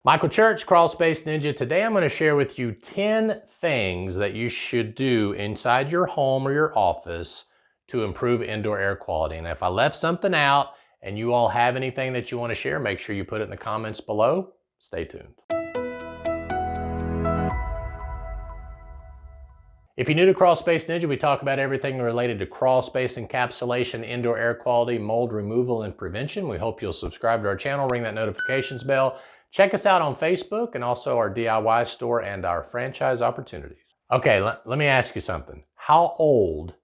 Michael Church, Crawl Space Ninja. Today I'm going to share with you 10 things that you should do inside your home or your office to improve indoor air quality. And if I left something out and you all have anything that you want to share, make sure you put it in the comments below. Stay tuned. If you're new to Crawl Space Ninja, we talk about everything related to crawl space encapsulation, indoor air quality, mold removal, and prevention. We hope you'll subscribe to our channel, ring that notifications bell. Check us out on Facebook and also our DIY store and our franchise opportunities. Okay, let me ask you something. How old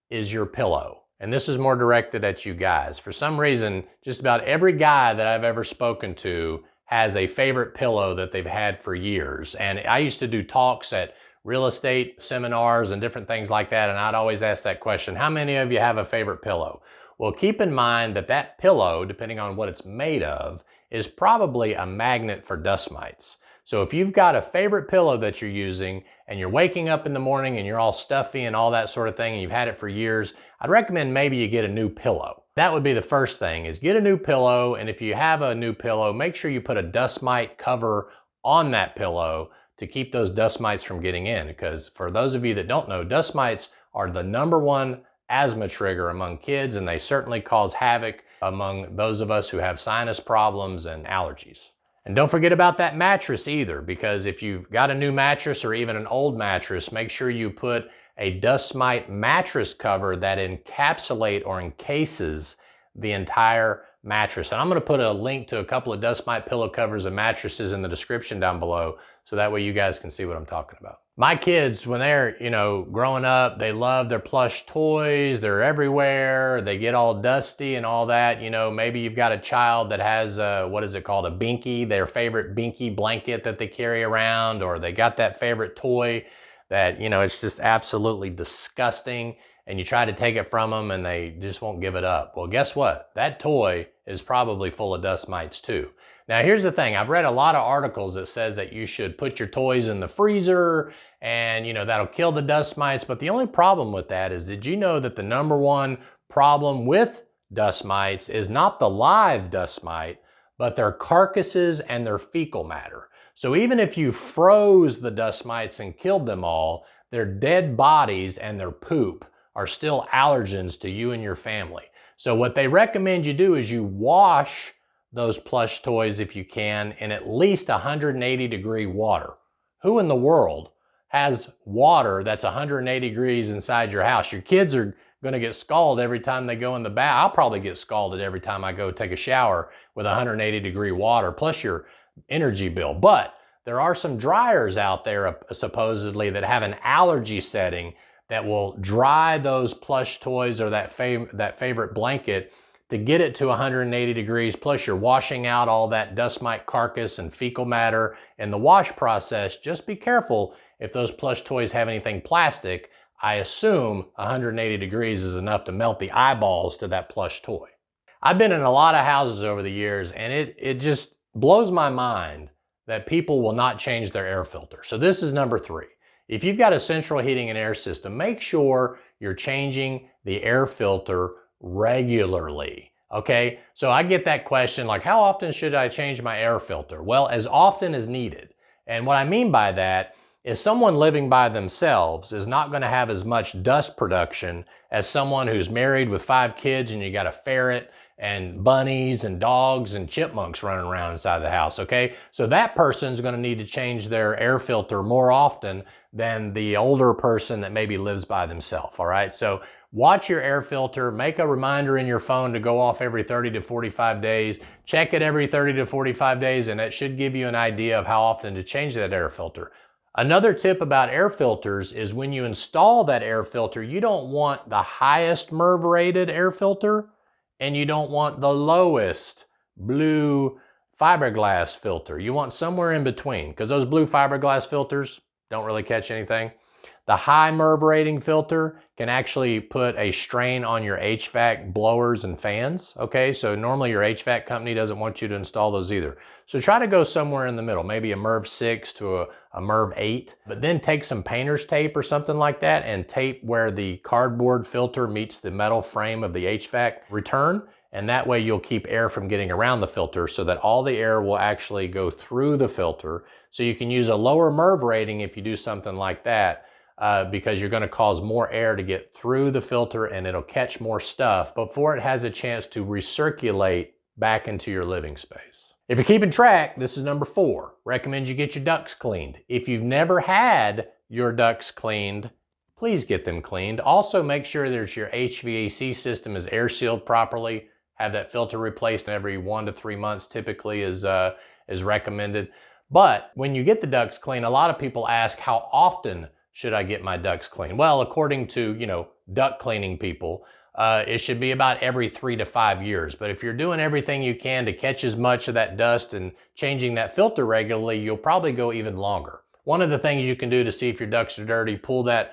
is your pillow? And this is more directed at you guys. For some reason, just about every guy that I've ever spoken to has a favorite pillow that they've had for years. And I used to do talks at real estate seminars and different things like that, and I'd always ask that question, how many of you have a favorite pillow? Well, keep in mind that that pillow, depending on what it's made of, is probably a magnet for dust mites. So if you've got a favorite pillow that you're using and you're waking up in the morning and you're all stuffy and all that sort of thing and you've had it for years, I'd recommend maybe you get a new pillow. That would be the first thing, is get a new pillow, and if you have a new pillow, make sure you put a dust mite cover on that pillow to keep those dust mites from getting in. Because for those of you that don't know, dust mites are the #1 asthma trigger among kids, and they certainly cause havoc among those of us who have sinus problems and allergies. And don't forget about that mattress either, because if you've got a new mattress or even an old mattress, make sure you put a dust mite mattress cover that encapsulate or encases the entire mattress. And I'm going to put a link to a couple of dust mite pillow covers and mattresses in the description down below, so that way you guys can see what I'm talking about. My kids, when they're, growing up, they love their plush toys. They're everywhere. They get all dusty and all that. Maybe you've got a child that has what is it called? A binky, their favorite binky blanket that they carry around, or they got that favorite toy that, it's just absolutely disgusting, and you try to take it from them and they just won't give it up. Well, guess what? That toy is probably full of dust mites too. Now, here's the thing. I've read a lot of articles that says that you should put your toys in the freezer and, that'll kill the dust mites. But the only problem with that is, did you know that the #1 problem with dust mites is not the live dust mite, but their carcasses and their fecal matter? So even if you froze the dust mites and killed them all, their dead bodies and their poop are still allergens to you and your family. So what they recommend you do is you wash those plush toys, if you can, in at least 180-degree water. Who in the world has water that's 180 degrees inside your house? Your kids are going to get scalded every time they go in the bath. I'll probably get scalded every time I go take a shower with 180-degree water, plus your energy bill. But there are some dryers out there supposedly that have an allergy setting that will dry those plush toys or that favorite blanket to get it to 180 degrees, plus you're washing out all that dust mite carcass and fecal matter in the wash process. Just be careful if those plush toys have anything plastic. I assume 180 degrees is enough to melt the eyeballs to that plush toy. I've been in a lot of houses over the years, and it just blows my mind that people will not change their air filter. So this is #3. If you've got a central heating and air system, make sure you're changing the air filter regularly. Okay, so I get that question like, how often should I change my air filter? Well, as often as needed. And what I mean by that is someone living by themselves is not going to have as much dust production as someone who's married with 5 kids and you got a ferret and bunnies and dogs and chipmunks running around inside the house, okay? So that person's going to need to change their air filter more often than the older person that maybe lives by themselves, all right? So watch your air filter, make a reminder in your phone to go off every 30 to 45 days, check it every 30 to 45 days, and it should give you an idea of how often to change that air filter. Another tip about air filters is when you install that air filter, you don't want the highest MERV rated air filter, and you don't want the lowest blue fiberglass filter. You want somewhere in between, because those blue fiberglass filters don't really catch anything. The high MERV rating filter can actually put a strain on your HVAC blowers and fans, okay? So normally your HVAC company doesn't want you to install those either. So try to go somewhere in the middle, maybe a MERV 6 to a MERV 8, but then take some painter's tape or something like that and tape where the cardboard filter meets the metal frame of the HVAC return, and that way you'll keep air from getting around the filter so that all the air will actually go through the filter. So you can use a lower MERV rating if you do something like that, because you're going to cause more air to get through the filter and it'll catch more stuff before it has a chance to recirculate back into your living space. If you're keeping track, this is number 4. Recommend you get your ducts cleaned. If you've never had your ducts cleaned, please get them cleaned. Also, make sure that your HVAC system is air sealed properly. Have that filter replaced every 1 to 3 months typically is recommended. But when you get the ducts cleaned, a lot of people ask, how often should I get my ducts cleaned? Well, according to, duct cleaning people, it should be about every 3 to 5 years. But if you're doing everything you can to catch as much of that dust and changing that filter regularly, you'll probably go even longer. One of the things you can do to see if your ducts are dirty, pull that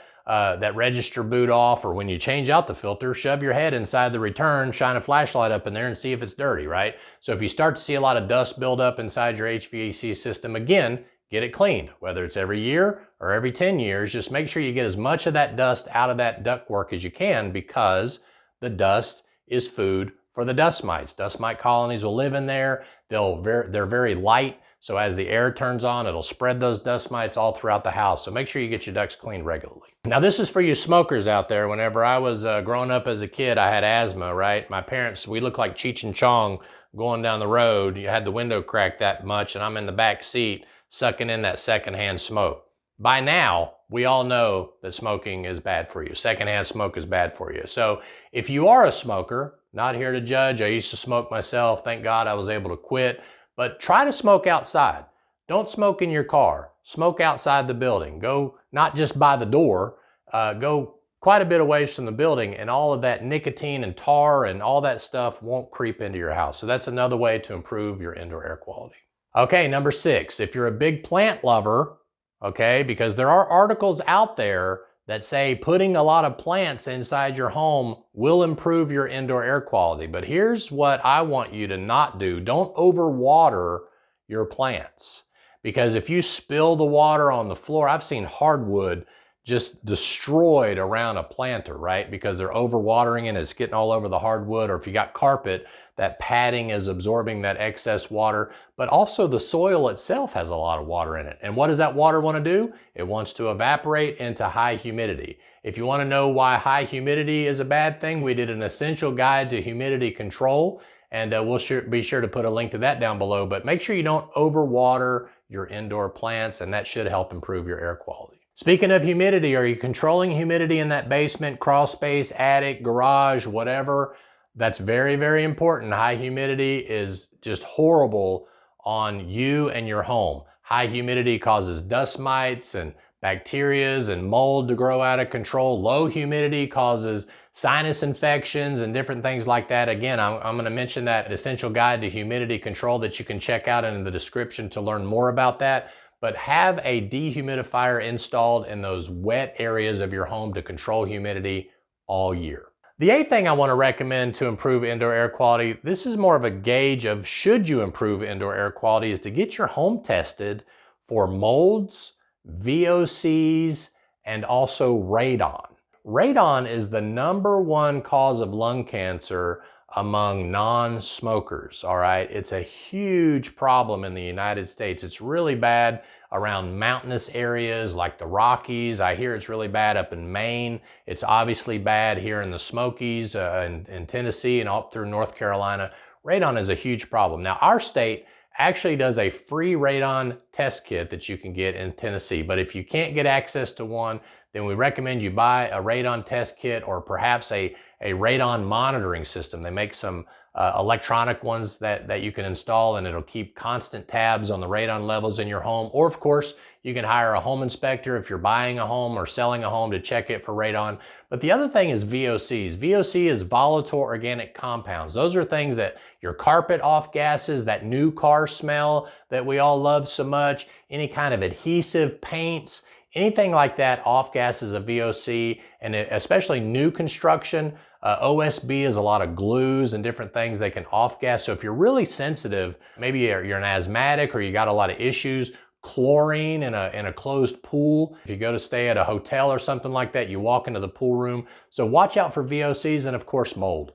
register boot off, or when you change out the filter, shove your head inside the return, shine a flashlight up in there and see if it's dirty, right? So if you start to see a lot of dust build up inside your HVAC system, again, get it cleaned. Whether it's every year or every 10 years, just make sure you get as much of that dust out of that ductwork as you can, because the dust is food for the dust mites. Dust mite colonies will live in there. They're very light. So as the air turns on, it'll spread those dust mites all throughout the house. So make sure you get your ducts cleaned regularly. Now this is for you smokers out there. Whenever I was growing up as a kid, I had asthma, right? My parents, we looked like Cheech and Chong going down the road. You had the window cracked that much and I'm in the back seat sucking in that secondhand smoke. By now, we all know that smoking is bad for you. Secondhand smoke is bad for you. So if you are a smoker, not here to judge. I used to smoke myself. Thank God I was able to quit. But try to smoke outside. Don't smoke in your car. Smoke outside the building. Go not just by the door, go quite a bit away from the building, and all of that nicotine and tar and all that stuff won't creep into your house. So that's another way to improve your indoor air quality. Okay, number 6, if you're a big plant lover, okay, because there are articles out there that say putting a lot of plants inside your home will improve your indoor air quality. But here's what I want you to not do. Don't overwater your plants. Because if you spill the water on the floor, I've seen hardwood just destroyed around a planter, right? Because they're overwatering and it's getting all over the hardwood. Or if you got carpet, that padding is absorbing that excess water. But also the soil itself has a lot of water in it. And what does that water want to do? It wants to evaporate into high humidity. If you want to know why high humidity is a bad thing, we did an essential guide to humidity control. And we'll be sure to put a link to that down below. But make sure you don't overwater your indoor plants, and that should help improve your air quality. Speaking of humidity, are you controlling humidity in that basement, crawl space, attic, garage, whatever? That's very, very important. High humidity is just horrible on you and your home. High humidity causes dust mites and bacterias and mold to grow out of control. Low humidity causes sinus infections and different things like that. Again, I'm going to mention that essential guide to humidity control that you can check out in the description to learn more about that. But have a dehumidifier installed in those wet areas of your home to control humidity all year. The 8th thing I want to recommend to improve indoor air quality, this is more of a gauge of should you improve indoor air quality, is to get your home tested for molds, VOCs, and also radon. Radon is the #1 cause of lung cancer among non-smokers, all right? It's a huge problem in the United States. It's really bad around mountainous areas like the Rockies. I hear it's really bad up in Maine. It's obviously bad here in the Smokies, in Tennessee, and up through North Carolina. Radon is a huge problem. Now, our state actually does a free radon test kit that you can get in Tennessee. But if you can't get access to one, then we recommend you buy a radon test kit or perhaps a radon monitoring system. They make some electronic ones that you can install, and it'll keep constant tabs on the radon levels in your home. Or of course, you can hire a home inspector if you're buying a home or selling a home to check it for radon. But the other thing is VOCs. VOC is volatile organic compounds. Those are things that your carpet off gases, that new car smell that we all love so much, any kind of adhesive paints, anything like that off gases a VOC, and especially new construction. OSB is a lot of glues and different things that can off gas. So if you're really sensitive, maybe you're an asthmatic or you got a lot of issues, chlorine in a closed pool. If you go to stay at a hotel or something like that, you walk into the pool room. So watch out for VOCs and of course mold.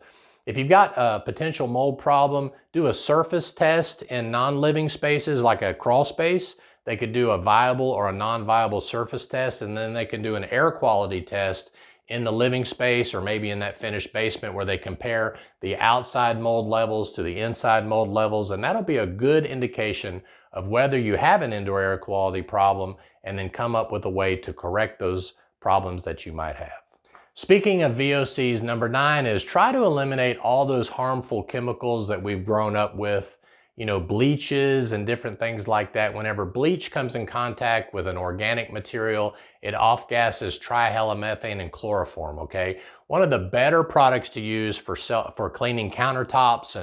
If you've got a potential mold problem, do a surface test in non-living spaces like a crawl space. They could do a viable or a non-viable surface test, and then they can do an air quality test in the living space or maybe in that finished basement where they compare the outside mold levels to the inside mold levels, and that'll be a good indication of whether you have an indoor air quality problem, and then come up with a way to correct those problems that you might have. Speaking of VOCs, number 9 is try to eliminate all those harmful chemicals that we've grown up with, you know, bleaches and different things like that. Whenever bleach comes in contact with an organic material, it off-gasses trihalomethane and chloroform, okay? One of the better products to use for cleaning countertops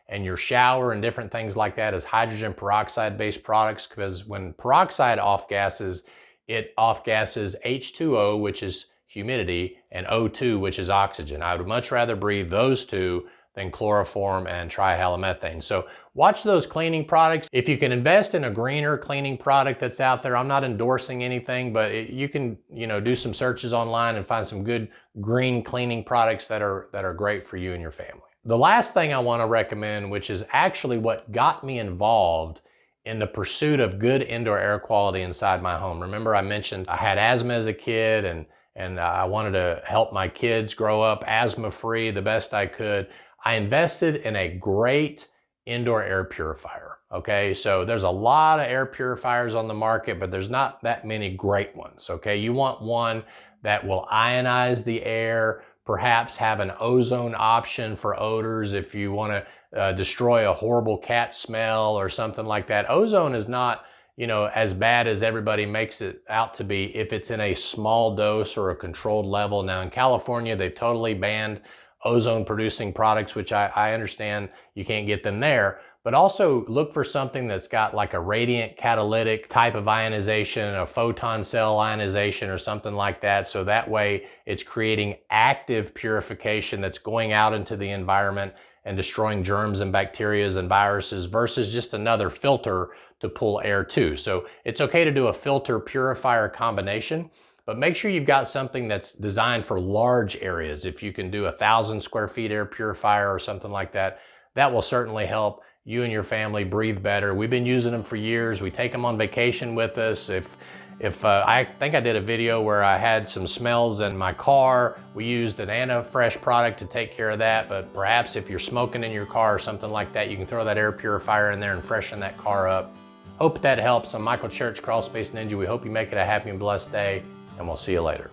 and your shower and different things like that is hydrogen peroxide-based products, because when peroxide off-gasses, it off-gasses H2O, which is humidity, and O2, which is oxygen. I would much rather breathe those two than chloroform and trihalomethane. So watch those cleaning products. If you can invest in a greener cleaning product that's out there, I'm not endorsing anything, but you can, you know, do some searches online and find some good green cleaning products that are great for you and your family. The last thing I want to recommend, which is actually what got me involved in the pursuit of good indoor air quality inside my home. Remember I mentioned I had asthma as a kid, and I wanted to help my kids grow up asthma-free the best I could. I invested in a great indoor air purifier, okay? So there's a lot of air purifiers on the market, but there's not that many great ones, okay? You want one that will ionize the air, perhaps have an ozone option for odors if you want to destroy a horrible cat smell or something like that. Ozone is not, you know, as bad as everybody makes it out to be if it's in a small dose or a controlled level. Now in California, they've totally banned ozone producing products, which I understand you can't get them there, but also look for something that's got like a radiant catalytic type of ionization, a photon cell ionization or something like that. So that way it's creating active purification that's going out into the environment and destroying germs and bacteria and viruses versus just another filter to pull air to. So it's okay to do a filter purifier combination, but make sure you've got something that's designed for large areas. If you can do 1,000 square feet air purifier or something like that, that will certainly help you and your family breathe better. We've been using them for years. We take them on vacation with us. I think I did a video where I had some smells in my car. We used an Antifresh product to take care of that, but perhaps if you're smoking in your car or something like that, you can throw that air purifier in there and freshen that car up. Hope that helps. I'm Michael Church, Crawl Space Ninja. We hope you make it a happy and blessed day, and we'll see you later.